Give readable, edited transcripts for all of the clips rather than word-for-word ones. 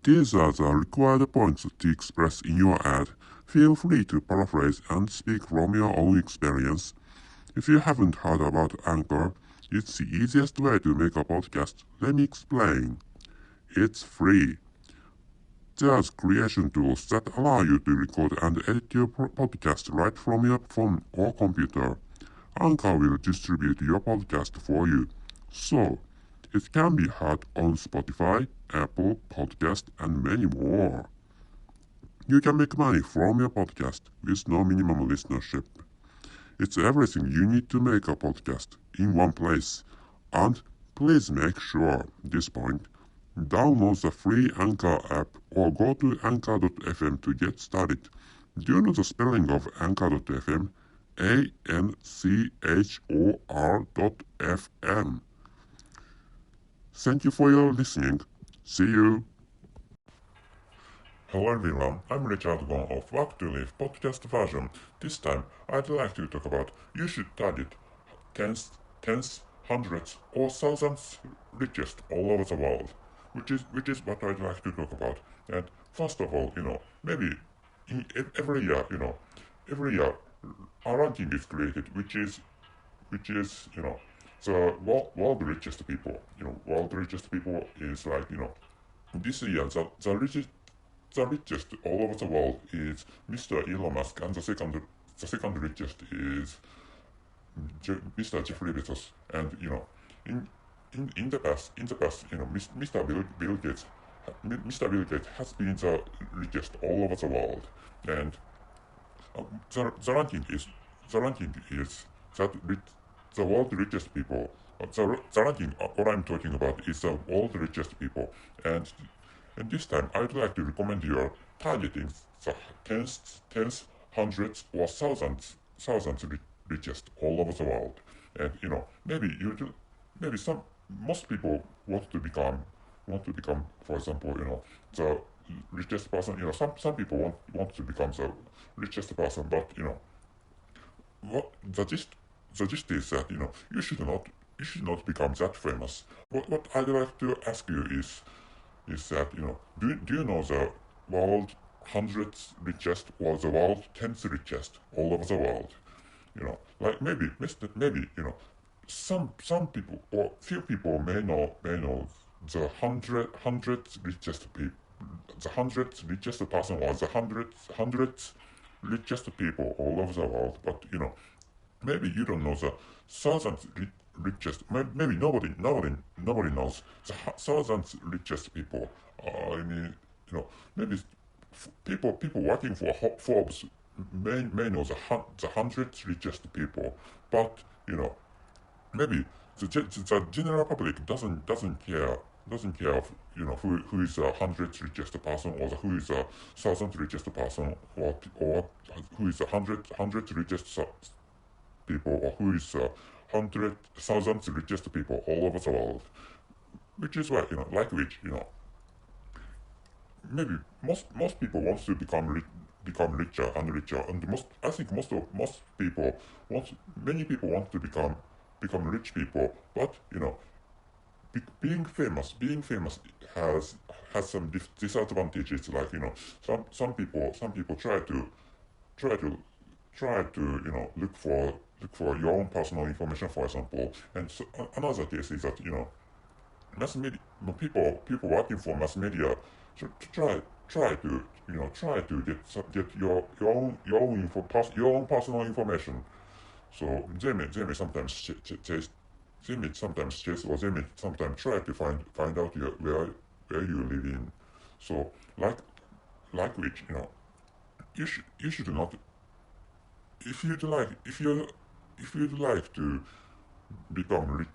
These are the required points to express in your ad. Feel free to paraphrase and speak from your own experience. If you haven't heard about Anchor, it's the easiest way to make a podcast. Let me explain. It's free. There's creation tools that allow you to record and edit your podcast right from your phone or computer. Anchor will distribute your podcast for you. So, it can be heard on Spotify, Apple Podcast, and many more. You can make money from your podcast with no minimum listenership. It's everything you need to make a podcast in one place. And please make sure, this point, download the free Anchor app or go to anchor.fm to get started. Do you know the spelling of anchor.fm? ANCHOR.FM. Thank you for your listening. See you. Hello everyone, I'm Richard Gon of Work to Live podcast version. This time I'd like to talk about you should target tens, hundredths or thousandths richest all over the world, which is what I'd like to talk about. And first of all, maybe every year, a ranking is created, which is the world richest people. World richest people is like this year the richest all over the world is Mr. Elon Musk, and the second richest is Mr. Jeffrey Bezos. And in the past, Mr. Bill Gates has been the richest all over the world, and the ranking is that the world richest people. The ranking what I'm talking about is the world richest people, and this time I'd like to recommend you targeting the tens, hundreds, or thousands richest all over the world. And maybe most people want to become, for example, the richest person. Some people want to become the richest person, but what the gist is that you should not become that famous. What I'd like to ask you is that do you know the world hundredth richest or the world tenth richest all over the world? Like maybe some people or few people may know the hundredth richest people, the hundredth richest person or the hundredth richest people all over the world, but maybe you don't know the thousandth richest. Maybe nobody knows the thousandth richest people. I mean, maybe people working for Forbes may know the hundredth richest people, but maybe the general public doesn't care of who is the hundredth richest person or who is the thousandth richest person or who is the hundredth richest people or who is the hundred thousandth richest people all over the world, which is why maybe most people want to become richer and richer, and I think most people many people want to become rich people, but being famous has some disadvantages. Like some people try to look for your own personal information, for example. And so, another case is that mass media people working for mass media should try to get your own personal information. So they may sometimes chase, or they may sometimes try to find out where you live in. So which you should not, if you'd like to become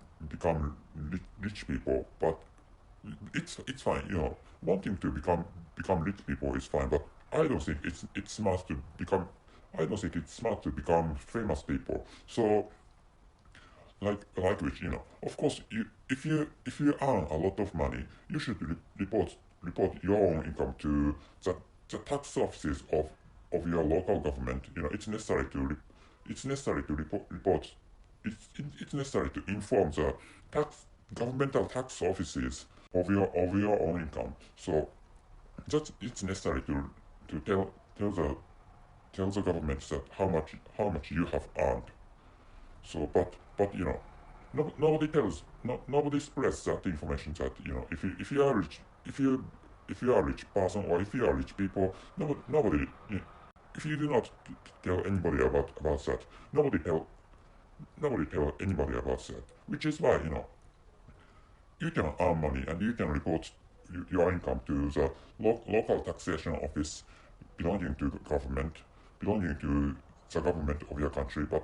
rich people, but it's fine. Wanting to become rich people is fine, but I don't think it's smart to become. I don't think it's smart to become famous people. So which of course, if you earn a lot of money, you should report your own income to the tax offices of your local government. It's necessary to report. It's necessary to inform the governmental tax offices of your own income. So that it's necessary to tell the government that how much you have earned. So, but you know, nobody tells, nobody spreads that information that if you are rich, if you are a rich person or if you are rich people, nobody if you do not tell anybody about that, nobody tell anybody about that. Which is why you can earn money and you can report your income to the local taxation office belonging to the government, belonging to the government of your country. But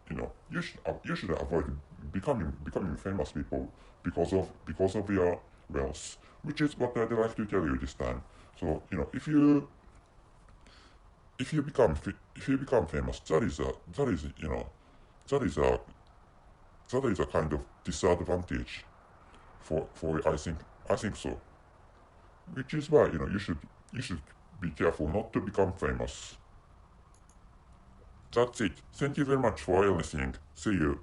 you should avoid becoming famous people because of your wealth, which is what I'd like to tell you this time. So if you become famous, that is a that is a kind of disadvantage for I think so. Which is why you should be careful not to become famous. That's it. Thank you very much for listening. See you.